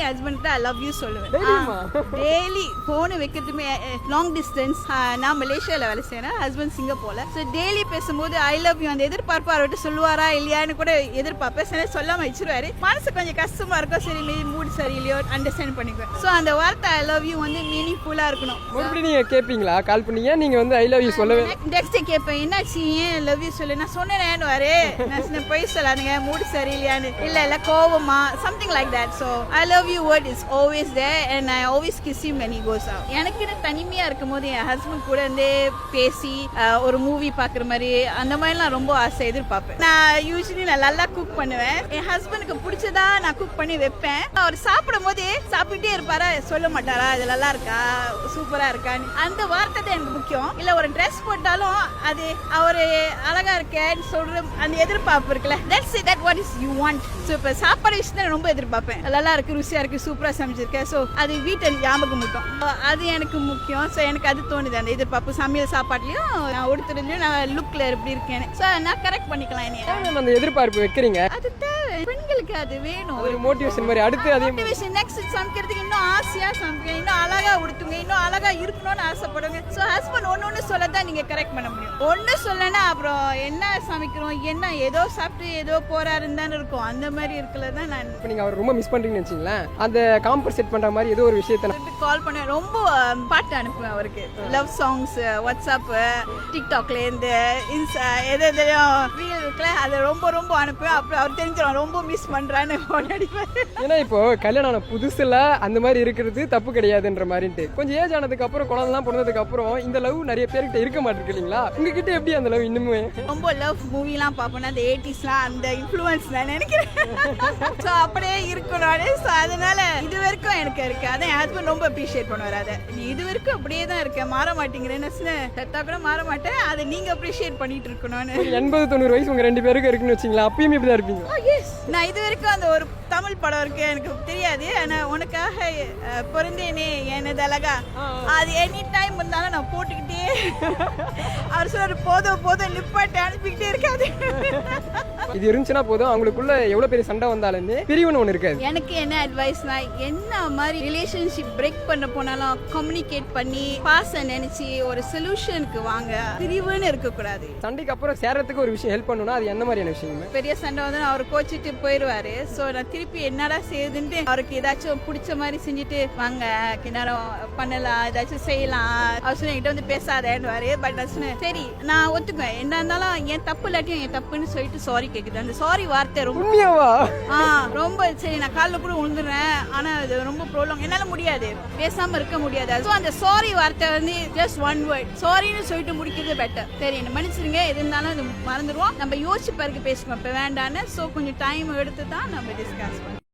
Husband தான் I love you சொல்லுவேன். Daily phone வைக்கிறதுமே லாங் டிஸ்டன்ஸ். நான் மலேசியாவில் வேலை செய்யறேன், ஹஸ்பண்ட் சிங்கப்பூர்ல. ஸோ டெய்லி பேசும்போது ஐ லவ் யூ அந்த எதிர்பார்ப்பு அவர்கிட்ட சொல்லுவாரா இல்லையான்னு கூட எதிர்பார்ப்பேன். சில சொல்லாம வச்சிருவாரு, மனசு கொஞ்சம் கஷ்டமா இருக்கும். சரி மீ மூட் சரியில்லையோ அண்டர்ஸ்டாண்ட் பண்ணிக்குவேன். ஸோ அந்த வார்த்தை ஐ லவ் யூ வந்து மீனிங்ஃபுல்லா இருக்கணும். மறுபடியும் நீங்க கேட்பீங்களா? கால் பண்ணீங்க நீங்க வந்து ஐ லவ் யூ சொல்லவே நெக்ஸ்ட் கேட்பேன், என்னாச்சு ஏன் லவ் யூ சொல்லு? நான் சொன்னேன்னு வாரு, நான் போய் சொல்லாதுங்க மூட் சரியில்லையான்னு. இல்ல கோவமா something like that. So I love you word is always there and I always kiss him when he goes out. எனக்கு தனிமையா இருக்கும்போது என் ஹஸ்பண்ட் கூட இருந்தே பேசி ஒரு மூவி பாக்குற மாதிரி அந்த மாதிரிலாம் ரொம்ப ஆசை எதிர்பார்ப்பேன். நான் யூஸ்வலி நல்லா குக் பண்ணுவேன். என் ஹஸ்பண்டுக்கு பிடிச்சதா நான் குக் பண்ணி வைப்பேன். அவர் சாப்பிடும் போது சாப்பிட்டே இருப்பாரா, சொல்ல மாட்டாரா இது நல்லா இருக்கா சூப்பரா இருக்கான்னு. அந்த வார்த்தை தான் எனக்கு முக்கியம். இல்ல ஒரு ட்ரெஸ் போட்டாலும் அது அவரு அழகா இருக்கேன்னு சொல்ற அந்த எதிர்பார்ப்பு இருக்குல்ல, that's it, that what is you want. So இப்போ சாப்பாடு விஷயத்தை ரொம்ப எதிர்பார்ப்பேன். நல்லா இருக்கு, ருசியா இருக்கு, சூப்பரா சமைச்சிருக்கேன். ஸோ அது வீட்டை ஞாபகம் மட்டும் அது எனக்கு முக்கியம். ஸோ எனக்கு அது தோணுது அந்த எதிர்பார்ப்பு. சமையல் சாப்பாட்லயும் நான் ஒருத்தருலையும் நான் லுக்ல எப்படி இருக்கேன்னு ஸோ நான் கரெக்ட் பண்ணிக்கலாம். அந்த எதிர்பார்ப்பு வைக்கிறீங்க, அது தேவை பெண்களுக்கு, அது வேணும். ஒரு மோட்டிவேஷன் மாதிரி. அடுத்து அதே மோட்டிவேஷன் நெக்ஸ்ட் சமைக்கிறதுக்கு இன்னும் ஆசையா சமைக்க, இன்னும் அழகா உடுத்துங்க, இன்னும் அழகா இருக்கணும்னு ஆசைப்படுங்க. ஸோ ஹஸ்பண்ட் ஒன்னு சொல்லதான் நீங்க கரெக்ட் பண்ண முடியும். ஒன்னு சொல்லனா அப்புறம் என்ன சமைக்கிறோம் என்ன ஏதோ சாப்பிட்டு ஏதோ போறாருன்னு தானே இருக்கும். அந்த மாதிரி இருக்கல தான் நான். இப்போ நீங்க அவர் ரொம்ப மிஸ் பண்றீங்கன்னு வச்சுங்களேன், அந்த காம்பன்சேட் பண்ற மாதிரி ஏதோ ஒரு விஷயத்தை கால் பண்ண ரொம்ப பாட்டு அனுப்புவேன் அவருக்கு. லவ் சாங்ஸ் வாட்ஸ்அப் டிக்டாக்ல இருந்து எது எதையும் ரீல் இருக்குல்ல அதை ரொம்ப ரொம்ப அனுப்புவேன். அப்புறம் அவர் தெரிஞ்சிடும் ரொம்ப மிஸ் பண்றான்னு அடிப்பேன். ஏன்னா இப்போ கல்யாணம் ஆன புதுசுல அந்த மாதிரி இருக்கிறது தப்பு கிடையாதுன்ற மாதிரிட்டு கொஞ்சம் ஏஜ் ஆனதுக்கு அப்புறம் குழந்தைலாம் பிறந்ததுக்கு அப்புறம் இந்த லவ் நிறைய பேர்கிட்ட இருக்க மாட்டேருக்கு இல்லைங்களா? உங்ககிட்ட எப்படி அந்த லவ் இன்னுமே? ரொம்ப லவ் மூவிலாம் பார்ப்பேன், அந்த 80sலாம் அந்த இன்ஃப்ளூயன்ஸ் நான் நினைக்கிறேன். ஸோ அப்படியே இருக்கணும். ஸோ அதனால இது வரைக்கும் எனக்கு இருக்கு. அதை என் ஹஸ்பண்ட் ரொம்ப அப்ரிஷியேட் பண்ணுவார். அதை நீ இது வரைக்கும் அப்படியே தான் இருக்க, மாற மாட்டேங்கிறேன்னு செத்தா கூட மாற மாட்டேன், அதை நீங்க அப்ரிஷியேட் பண்ணிட்டு இருக்கணும்னு. 80-90 வயசு உங்க 2 பேருக்கு இருக்குன்னு வச்சுங்களா, அப்பயும் இப்படிதான் இருப்பீங்க? நான் இது வரைக்கும் அந்த ஒரு தமிழ் படம் இருக்கு எனக்கு தெரியாது, ஆனா உனக்காக பிறந்தேனே எனது அழகா அது எனி டைம் இருந்தாலும் நான் போட்டுக்கிட்டே அவர் சொல்ற போதும் போதும் நிப்பாட்டு அனுப்பிக்கிட்டே இருக்காது. இது இருந்துச்சுன்னா போதும், அவங்களுக்குள்ள எவ்வளவு பெரிய சண்டை வந்தாலுமே பிரிவுன்னு ஒண்ணு இருக்காது. எனக்கு என்ன அட்வைஸ்னா, என்ன மாதிரி ரிலேஷன்ஷிப் பிரேக் பண்ண போனாலும் கம்யூனிகேட் பண்ணி பாச நினைச்சு ஒரு சொல்யூஷனுக்கு வாங்க, பிரிவுன்னு இருக்கக்கூடாது. சண்டைக்கு அப்புறம் சேரத்துக்கு ஒரு விஷயம் ஹெல்ப் பண்ணணும்னா அது என்ன மாதிரியான விஷயம்? பெரிய சண்டை வந்து அவர் கோச்சிட்டு போயிடுவாரு. ஸோ நான் திருப்பி என்னடா செய்யுதுன்ட்டு அவருக்கு ஏதாச்சும் பிடிச்ச மாதிரி செஞ்சுட்டு வாங்க கிணறம் பண்ணலாம் ஏதாச்சும் செய்யலாம் அவர் சொன்ன என்கிட்ட வந்து பேசாதேன்னு. பட் நான் சொன்னேன் சரி நான் ஒத்துக்குவேன், என்ன இருந்தாலும் என் தப்பு இல்லாட்டியும் என் தப்புன்னு சொல்லிட்டு சாரி கேக்குது. அந்த சாரி வார்த்தை ரொம்ப ரொம்ப சரி நான் காலில் கூட விழுந்துடுறேன், ஆனா அது ரொம்ப ப்ராப்ளம், என்னால முடியாது, பேசாம இருக்க முடியாது. ஸோ அந்த சாரி வார்த்தை வந்து ஜஸ்ட் ஒன் வேர்ட் சாரின்னு சொல்லிட்டு முடிக்கிறது பெட்டர். சரி என்ன மன்னிச்சிருங்க, எது இருந்தாலும் அது மறந்துடுவோம், நம்ம யோசிச்சு பிறகு பேசுவோம், இப்போ வேண்டான்னு. ஸோ கொஞ்சம் டைம் எடுத்து தான் நம்ம டிஸ்கஸ் பண்ணுவோம்.